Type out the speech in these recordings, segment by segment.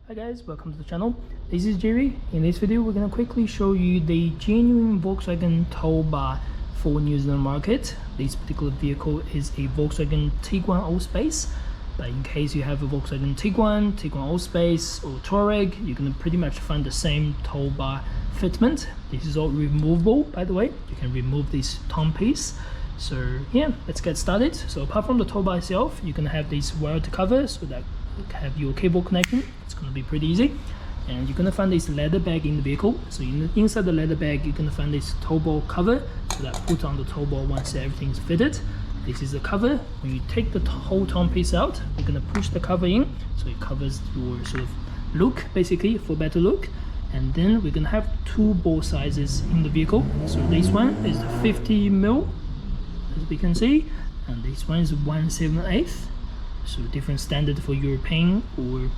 Hi guys, welcome to the channel. This is Jerry. In this video we're going to quickly show you the genuine Volkswagen tow bar for New Zealand market. This particular vehicle is a Volkswagen Tiguan Allspace, but in case you have a Volkswagen Tiguan Allspace or Touareg, you're going to pretty much find the same tow bar fitment. This is all removable, by the way. You can remove this tom piece. So yeah, let's get started. So apart from the tow bar itself, you're going to have this wired cover so that have your cable connection. It's going to be pretty easy, and you're going to find this leather bag in the vehicle. So inside the leather bag you're going to find this tow ball cover, so that put on the tow ball once everything's fitted. This is the cover. When you take the whole tom piece out, you're going to push the cover in, so it covers your sort of look, basically, for better look. And then we're going to have two ball sizes in the vehicle. So this one is the 50mm, as we can see, and this one is 1/7/8. So different standard for European or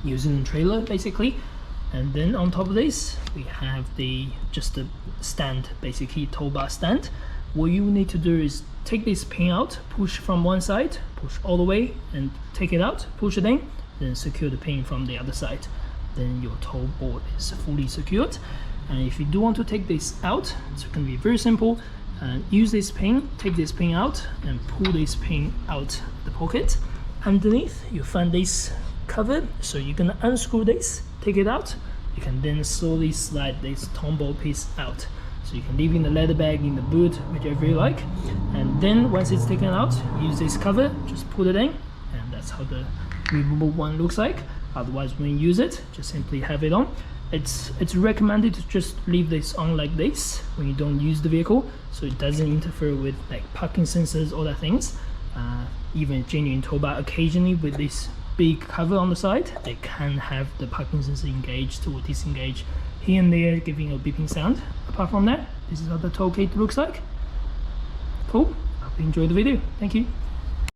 New Zealand trailer, basically. And then on top of this we have just a stand, basically tow bar stand. What you need to do is take this pin out, push from one side, push all the way and take it out, push it in, then secure the pin from the other side. Then your tow board is fully secured. And if you do want to take this out, it's going to be very simple. Use this pin, take this pin out and pull this pin out the pocket. Underneath you find this cover, so you're gonna unscrew this, take it out. You can then slowly slide this tom ball piece out, so you can leave in the leather bag, in the boot, whichever you like. And then once it's taken out, use this cover, just put it in, and that's how the removable one looks like. Otherwise, when you use it, just simply have it on. It's recommended to just leave this on like this when you don't use the vehicle, so it doesn't interfere with like parking sensors, all that things. Even genuine tow bar, occasionally with this big cover on the side, they can have the parking sensor engaged or disengaged here and there, giving a beeping sound. Apart from that, this is how the tow kit looks like. Cool. Hope you enjoyed the video. Thank you.